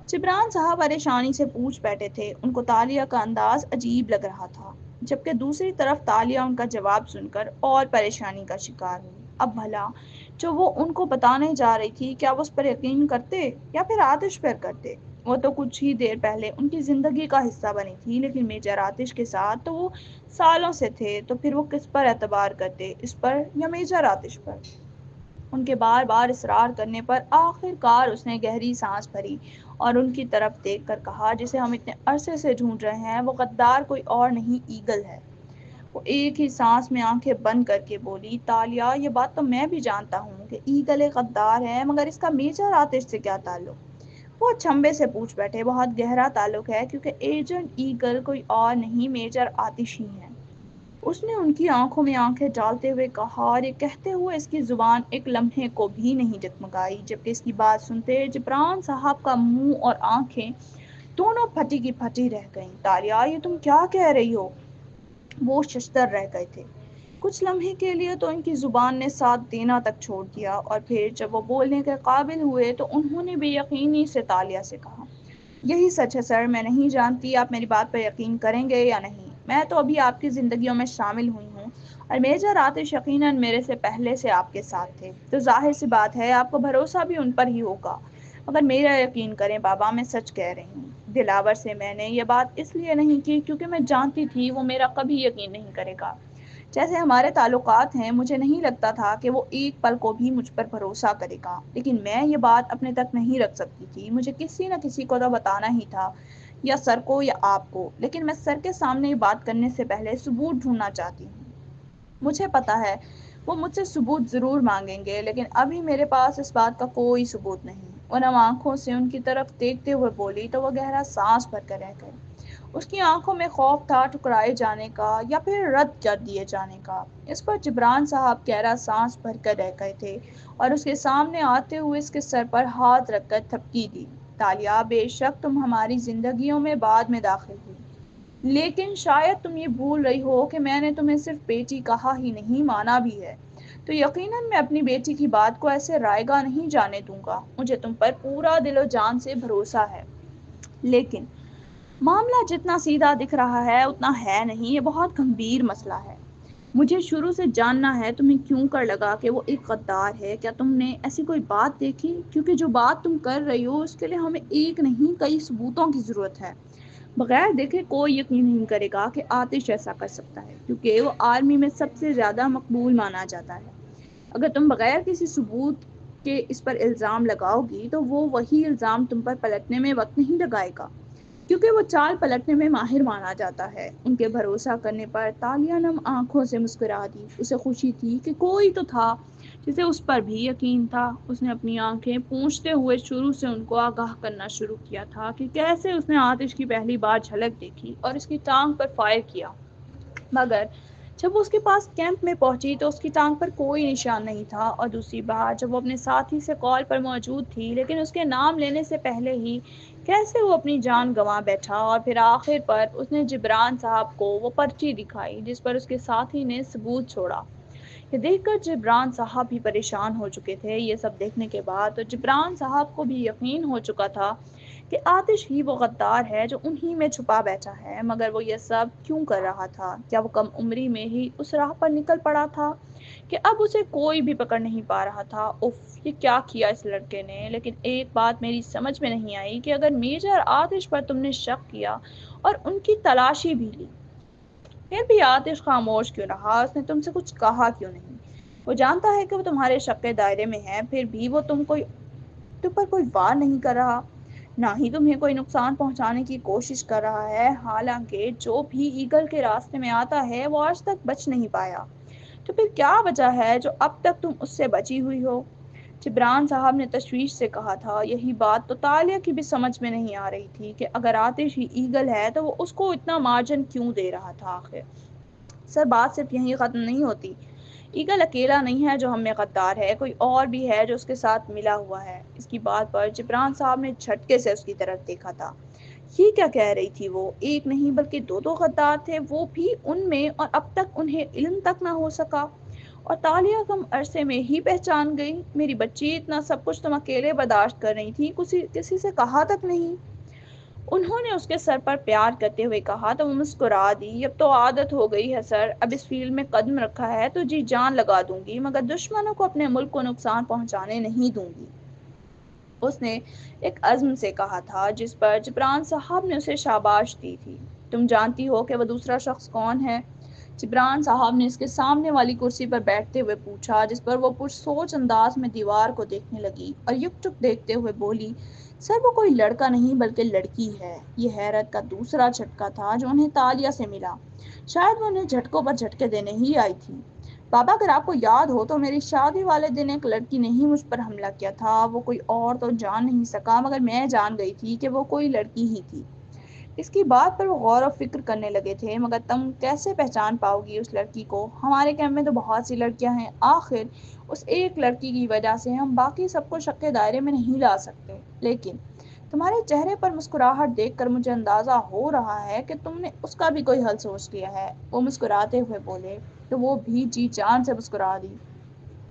جبران صاحب پریشانی سے پوچھ بیٹھے تھے۔ ان کو تالیہ کا انداز عجیب لگ رہا تھا، جبکہ دوسری طرف تالیہ ان کا جواب سن کر اور پریشانی کا شکار ہوئی۔ اب بھلا جو وہ ان کو بتانے جا رہی تھی، کیا وہ اس پر یقین کرتے یا پھر آتش پر کرتے؟ وہ تو کچھ ہی دیر پہلے ان کی زندگی کا حصہ بنی تھی، لیکن میجر آتش کے ساتھ تو وہ سالوں سے تھے۔ تو پھر وہ کس پر اعتبار کرتے، اس پر یا میجر آتش پر؟ ان کے بار بار اصرار کرنے پر آخر کار اس نے گہری سانس بھری اور ان کی طرف دیکھ کر کہا، جسے ہم اتنے عرصے سے ڈھونڈ رہے ہیں، وہ غدار کوئی اور نہیں، ایگل ہے۔ وہ ایک ہی سانس میں آنکھیں بند کر کے بولی، تالیہ، یہ بات تو میں بھی جانتا ہوں کہ ایگل ایک غدار ہے، مگر اس کا میجر آتش سے کیا تعلق؟ وہ چھمبے سے پوچھ بیٹھے۔ بہت گہرا تعلق ہے، کیونکہ ایجنٹ ایگل کوئی اور نہیں، میجر آتش ہی ہے۔ اس نے ان کی آنکھوں میں آنکھیں ڈالتے ہوئے کہا، اور یہ کہتے ہوئے اس کی زبان ایک لمحے کو بھی نہیں ڈگمگائی، جبکہ اس کی بات سنتے جبران صاحب کا منہ اور آنکھیں دونوں پھٹی کی پھٹی رہ گئیں۔ تالیہ، یہ تم کیا کہہ رہی ہو؟ وہ ششدر رہ گئے تھے۔ کچھ لمحے کے لیے تو ان کی زبان نے ساتھ دینا تک چھوڑ دیا، اور پھر جب وہ بولنے کے قابل ہوئے تو انہوں نے بے یقینی سے تالیہ سے کہا، یہی سچ ہے سر، میں نہیں جانتی آپ میری بات پر یقین کریں گے یا نہیں۔ میں تو ابھی آپ کی زندگیوں میں شامل ہوئی ہوں، اور میجر آتش یقیناً میرے سے پہلے سے آپ کے ساتھ تھے، تو ظاہر سی بات ہے آپ کو بھروسہ بھی ان پر ہی ہوگا۔ مگر میرا یقین کریں بابا، میں سچ کہہ رہی ہوں۔ دلاور سے میں نے یہ بات اس لیے نہیں کی کیونکہ میں جانتی تھی وہ میرا کبھی یقین نہیں کرے گا۔ جیسے ہمارے تعلقات ہیں، مجھے نہیں لگتا تھا کہ وہ ایک پل کو بھی مجھ پر بھروسہ کرے گا، لیکن میں یہ بات اپنے تک نہیں رکھ سکتی تھی۔ مجھے کسی نہ کسی کو تو بتانا ہی تھا، یا سر کو یا آپ کو، لیکن میں سر کے سامنے یہ بات کرنے سے پہلے ثبوت ڈھونڈنا چاہتی ہوں۔ مجھے پتا ہے وہ مجھ سے ثبوت ضرور مانگیں گے، لیکن ابھی میرے پاس اس بات کا کوئی ثبوت نہیں۔ ورنہ آنکھوں سے ان کی طرف دیکھتے ہوئے بولی تو وہ گہرا سانس بھر کر رہ گئے۔ اس کی آنکھوں میں خوف تھا، ٹھکرائے جانے کا یا پھر رد کر دیے جانے کا۔ اس پر جبران صاحب گہرا سانس بھر کر رہ گئے تھے اور اس کے سامنے آتے ہوئے اس کے سر پر ہاتھ رکھ کر تھپکی دی۔ تالیہ، بے شک تم ہماری زندگیوں میں بعد میں داخل ہوئی، لیکن شاید تم یہ بھول رہی ہو کہ میں نے تمہیں صرف بیٹی کہا ہی نہیں، مانا بھی ہے۔ تو یقیناً میں اپنی بیٹی کی بات کو ایسے رائے گاہ نہیں جانے دوں گا۔ مجھے تم پر پورا دل و جان سے بھروسہ ہے، لیکن معاملہ جتنا سیدھا دکھ رہا ہے اتنا ہے نہیں، یہ بہت گمبھیر مسئلہ ہے۔ مجھے شروع سے جاننا ہے تمہیں کیوں کر لگا کہ وہ ایک غدار ہے۔ کیا تم نے ایسی کوئی بات دیکھی؟ کیونکہ جو بات تم کر رہی ہو اس کے لیے ہمیں ایک نہیں کئی ثبوتوں کی ضرورت ہے۔ بغیر دیکھے کوئی یقین نہیں کرے گا کہ آتش ایسا کر سکتا ہے، کیونکہ وہ آرمی میں سب سے زیادہ مقبول مانا جاتا ہے۔ اگر تم بغیر کسی ثبوت کے اس پر الزام لگاؤ گی تو وہ وہی الزام تم پر پلٹنے میں وقت نہیں لگائے گا، کیونکہ وہ چال پلٹنے میں ماہر مانا جاتا ہے۔ ان کے بھروسہ کرنے پر تالیہ نم آنکھوں سے مسکرا دی۔ اسے خوشی تھی کہ کوئی تو تھا جسے اس پر بھی یقین تھا۔ اس نے اپنی آنکھیں پونچھتے ہوئے شروع سے ان کو آگاہ کرنا شروع کیا تھا کہ کیسے اس نے آتش کی پہلی بار جھلک دیکھی اور اس کی ٹانگ پر فائر کیا، مگر جب وہ اس کے پاس کیمپ میں پہنچی تو اس کی ٹانگ پر کوئی نشان نہیں تھا، اور دوسری بار جب وہ اپنے ساتھی سے کال پر موجود تھی لیکن اس کے نام لینے سے پہلے ہی کیسے وہ اپنی جان گنوا بیٹھا، اور پھر آخر پر اس نے جبران صاحب کو وہ پرچی دکھائی جس پر اس کے ساتھی نے ثبوت چھوڑا۔ یہ دیکھ کر جبران صاحب بھی پریشان ہو چکے تھے۔ یہ سب دیکھنے کے بعد تو جبران صاحب کو بھی یقین ہو چکا تھا کہ آتش ہی وہ غدار ہے جو انہی میں چھپا بیٹھا ہے، مگر وہ یہ سب کیوں کر رہا تھا؟ کیا وہ کم عمری میں ہی اس راہ پر نکل پڑا تھا کہ اب اسے کوئی بھی پکڑ نہیں پا رہا تھا۔ اف، یہ کیا کیا اس لڑکے نے! لیکن ایک بات میری سمجھ میں نہیں آئی کہ اگر میجر آتش پر تم نے شک کیا اور ان کی تلاشی بھی لی، پھر بھی آتش خاموش کیوں رہا؟ اس نے تم سے کچھ کہا کیوں نہیں؟ وہ جانتا ہے کہ وہ تمہارے شک کے دائرے میں ہے، پھر بھی وہ تم پر کوئی وار نہیں کر رہا، نہ ہی تمہیں کوئی نقصان پہنچانے کی کوشش کر رہا ہے، حالانکہ جو بھی ایگل کے راستے میں آتا ہے وہ آج تک بچ نہیں پایا۔ تو پھر کیا وجہ ہے جو اب تک تم اس سے بچی ہوئی ہو؟ جبران صاحب نے تشویش سے کہا تھا۔ یہی بات تو تالیہ کی بھی سمجھ میں نہیں آ رہی تھی کہ اگر آتش ہی ایگل ہے تو وہ اس کو اتنا مارجن کیوں دے رہا تھا آخر؟ سر، بات صرف یہیں ختم نہیں ہوتی۔ ایگل اکیلا نہیں ہے جو ہم میں غدار ہے، کوئی اور بھی ہے جو اس کے ساتھ ملا ہوا ہے۔ اس کی بات پر جبران صاحب نے جھٹکے سے اس کی طرف دیکھا تھا۔ یہ کیا کہہ رہی تھی وہ؟ ایک نہیں بلکہ دو غدار تھے، وہ بھی ان میں، اور اب تک انہیں علم تک نہ ہو سکا۔ اور تالیہ کم عرصے میں ہی پہچان گئی۔ میری بچی، اتنا سب کچھ تم اکیلے برداشت کر رہی تھی، کسی سے کہا تک نہیں؟ انہوں نے اس کے سر پر پیار کرتے ہوئے کہا تو وہ مسکرا دی۔ اب تو عادت ہو گئی ہے سر، اب اس فیلڈ میں قدم رکھا ہے تو جی جان لگا دوں گی، مگر دشمنوں کو اپنے ملک کو نقصان پہنچانے نہیں دوں گی، اس نے ایک عزم سے کہا تھا جس پر جبران صاحب نے اسے شاباش دی تھی۔ تم جانتی ہو کہ وہ دوسرا شخص کون ہے؟ جبران صاحب نے اس کے سامنے والی کرسی پر بیٹھتے ہوئے پوچھا، جس پر وہ پرسوچ انداز میں دیوار کو دیکھنے لگی اور یک ٹک دیکھتے ہوئے بولی، سر وہ کوئی لڑکا نہیں بلکہ لڑکی ہے۔ یہ حیرت کا دوسرا جھٹکا تھا جو انہیں تالیہ سے ملا۔ شاید وہ انہیں جھٹکوں پر جھٹکے دینے ہی آئی تھی۔ بابا، اگر آپ کو یاد ہو تو میری شادی والے دن ایک لڑکی نے ہی مجھ پر حملہ کیا تھا۔ وہ کوئی اور تو جان نہیں سکا، مگر میں جان گئی تھی کہ وہ کوئی لڑکی ہی تھی۔ اس کی بات پر وہ غور و فکر کرنے لگے تھے۔ مگر تم کیسے پہچان پاؤ گی اس لڑکی کو؟ ہمارے کیمپ میں تو بہت سی لڑکیاں ہیں، آخر اس ایک لڑکی کی وجہ سے ہم باقی سب کو شک کے دائرے میں نہیں لا سکتے۔ لیکن تمہارے چہرے پر مسکراہٹ دیکھ کر مجھے اندازہ ہو رہا ہے کہ تم نے اس کا بھی کوئی حل سوچ لیا ہے۔ وہ مسکراتے ہوئے بولے تو وہ بھی جی جان سے مسکرا دی۔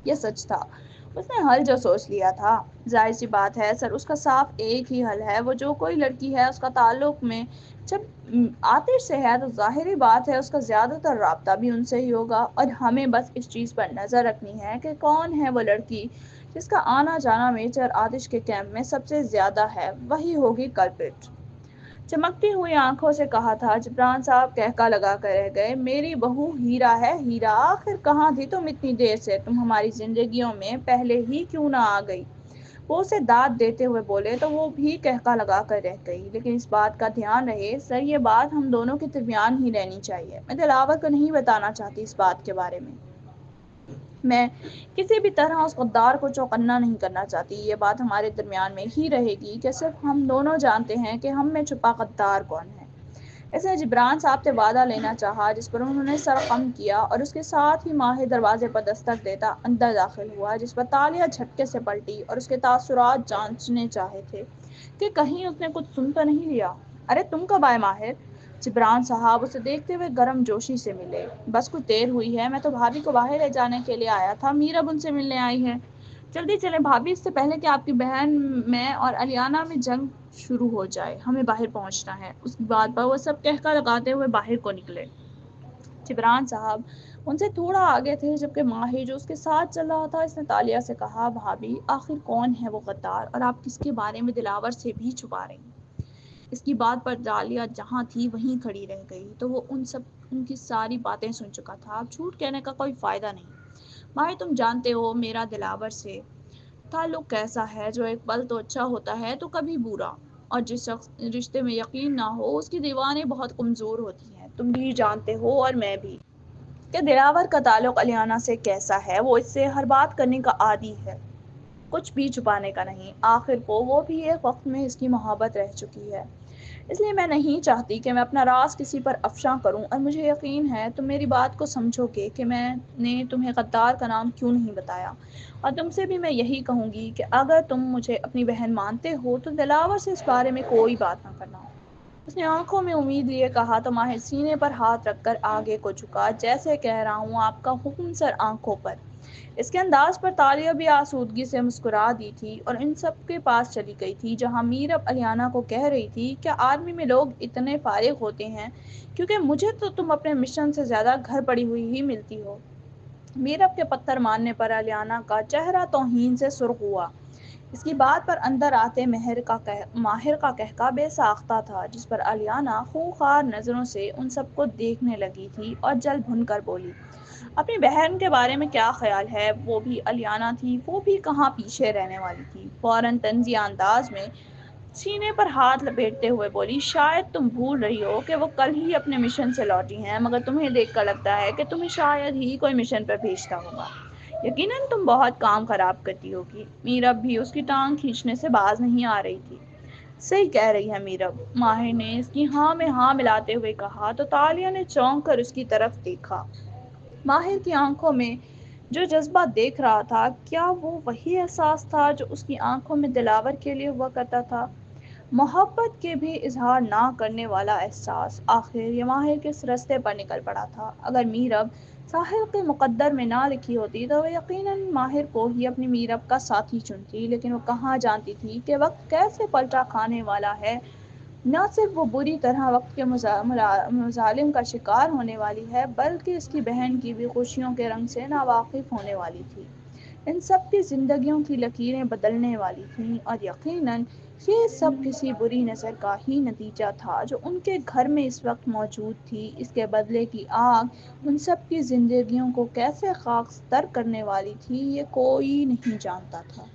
یہ سچ تھا، اس نے حل جو سوچ لیا تھا۔ ظاہر سی بات ہے سر، اس کا صاف ایک ہی حل ہے، وہ جو کوئی لڑکی ہے اس کا تعلق میں جب آتش سے ہے تو ظاہری بات ہے اس کا زیادہ تر رابطہ بھی ان سے ہی ہوگا، اور ہمیں بس اس چیز پر نظر رکھنی ہے کہ کون ہے وہ لڑکی جس کا آنا جانا میجر آتش کے کیمپ میں سب سے زیادہ ہے، وہی ہوگی کلپٹ۔ چمکتی ہوئی آنکھوں سے کہا تھا۔ جبران صاحب کہکا لگا کر رہ گئے۔ میری بہو ہیرا ہے، ہیرا! آخر کہاں تھی تم اتنی دیر سے؟ تم ہماری زندگیوں میں پہلے ہی کیوں نہ آ گئی؟ وہ اسے داد دیتے ہوئے بولے تو وہ بھی کہکا لگا کر رہ گئی۔ لیکن اس بات کا دھیان رہے سر، یہ بات ہم دونوں کے درمیان ہی رہنی چاہیے، میں دلاور کو نہیں بتانا چاہتی اس بات کے بارے میں۔ میں کسی بھی طرح اس غدار کو چوکنا نہیں کرنا چاہتی۔ یہ بات ہمارے درمیان میں ہی رہے گی کہ صرف ہم دونوں جانتے ہیں کہ ہم میں چھپا غدار کون ہے۔ اس نے جبران صاحب سے وعدہ لینا چاہا، جس پر انہوں نے سر خم کیا، اور اس کے ساتھ ہی ماہر دروازے پر دستک دیتا اندر داخل ہوا، جس پر تالیہ جھٹکے سے پلٹی اور اس کے تاثرات جانچنے چاہے تھے کہ کہیں اس نے کچھ سن تو نہیں لیا۔ ارے تم کب آئے ماہر؟ جبران صاحب اسے دیکھتے ہوئے گرم جوشی سے ملے۔ بس کچھ دیر ہوئی ہے، میں تو بھابھی کو باہر لے جانے کے لیے آیا تھا، میرب ان سے ملنے آئی ہے۔ جلدی چلیں بھابھی، اس سے پہلے کہ آپ کی بہن میں اور الیانا میں جنگ شروع ہو جائے، ہمیں باہر پہنچنا ہے۔ اس کی بات پر وہ سب کہکا لگاتے ہوئے باہر کو نکلے۔ جبران صاحب ان سے تھوڑا آگے تھے، جبکہ ماہر جو اس کے ساتھ چل رہا تھا، اس نے تالیہ سے کہا، بھابھی آخر کون ہے وہ غدار، اور آپ کس کے بارے میں دلاور سے بھی چھپا رہی ہیں؟ اس کی بات پر تالیہ جہاں تھی وہیں کھڑی رہ گئی، تو وہ ان کی ساری باتیں سن چکا تھا۔ اب جھوٹ کہنے کا کوئی فائدہ نہیں۔ ماہر، تم جانتے ہو میرا دلاور سے تعلق کیسا ہے، جو ایک پل تو اچھا ہوتا ہے تو کبھی برا، اور جس شخص رشتے میں یقین نہ ہو اس کی دیوانیں بہت کمزور ہوتی ہیں۔ تم بھی جانتے ہو اور میں بھی کہ دلاور کا تعلق الیانا سے کیسا ہے۔ وہ اس سے ہر بات کرنے کا عادی ہے، کچھ بھی چھپانے کا نہیں۔ آخر کو وہ بھی ایک وقت میں اس کی محبت رہ چکی ہے، اس لیے میں نہیں چاہتی کہ میں اپنا راز کسی پر افشاں کروں، اور مجھے یقین ہے تم میری بات کو سمجھو گے کہ میں نے تمہیں غدار کا نام کیوں نہیں بتایا، اور تم سے بھی میں یہی کہوں گی کہ اگر تم مجھے اپنی بہن مانتے ہو تو دلاور سے اس بارے میں کوئی بات نہ کرنا۔ اس نے آنکھوں میں امید لیے کہا تو ماہر سینے پر ہاتھ رکھ کر آگے کو جھکا، جیسے کہہ رہا ہوں آپ کا حکم سر، آنکھوں پر۔ اس کے انداز پر تالیہ بھی آسودگی سے مسکرا دی تھی اور ان سب کے پاس چلی گئی تھی، جہاں میرب الیانا کو کہہ رہی تھی، کیا آرمی میں لوگ اتنے فارغ ہوتے ہیں؟ کیونکہ مجھے تو تم اپنے مشن سے زیادہ گھر پڑی ہوئی ہی ملتی ہو۔ میرب کے پتھر مارنے پر الیانا کا چہرہ توہین سے سرخ ہوا۔ اس کی بات پر اندر آتے ماہر کا کہکا بے ساختہ تھا، جس پر الیانا خونخوار نظروں سے ان سب کو دیکھنے لگی تھی اور جل بھن کر بولی، اپنی بہن کے بارے میں کیا خیال ہے؟ وہ بھی الیانا تھی، وہ بھی کہاں پیچھے رہنے والی تھی۔ فوراً طنزیہ انداز میں سینے پر ہاتھ لپیٹتے ہوئے بولی، شاید تم بھول رہی ہو کہ وہ کل ہی اپنے مشن سے لوٹی ہیں، مگر تمہیں دیکھ کر لگتا ہے کہ تمہیں شاید ہی کوئی مشن پر بھیجتا ہوگا۔ یقیناً تم بہت کام خراب کرتی ہوگی۔ میرب بھی اس کی ٹانگ کھینچنے سے باز نہیں آ رہی تھی۔ صحیح کہہ رہی ہے میرب، ماہر نے اس کی ہاں میں ہاں ملاتے ہوئے کہا تو تالیہ نے چونک کر اس کی طرف دیکھا۔ ماہر کی آنکھوں میں جو جذبہ دیکھ رہا تھا، کیا وہ وہی احساس تھا جو اس کی آنکھوں میں دلاور کے لیے ہوا کرتا تھا؟ محبت کے بھی اظہار نہ کرنے والا احساس۔ آخر یہ ماہر کس رستے پر نکل پڑا تھا؟ اگر میرب ساحل کے مقدر میں نہ لکھی ہوتی تو وہ یقیناً ماہر کو ہی اپنی میرب کا ساتھی چنتی، لیکن وہ کہاں جانتی تھی کہ وقت کیسے پلٹا کھانے والا ہے۔ نہ صرف وہ بری طرح وقت کے مظالم کا شکار ہونے والی ہے، بلکہ اس کی بہن کی بھی خوشیوں کے رنگ سے ناواقف ہونے والی تھی۔ ان سب کی زندگیوں کی لکیریں بدلنے والی تھیں، اور یقیناً یہ سب کسی بری نظر کا ہی نتیجہ تھا جو ان کے گھر میں اس وقت موجود تھی۔ اس کے بدلے کی آگ ان سب کی زندگیوں کو کیسے خاکستر کرنے والی تھی، یہ کوئی نہیں جانتا تھا۔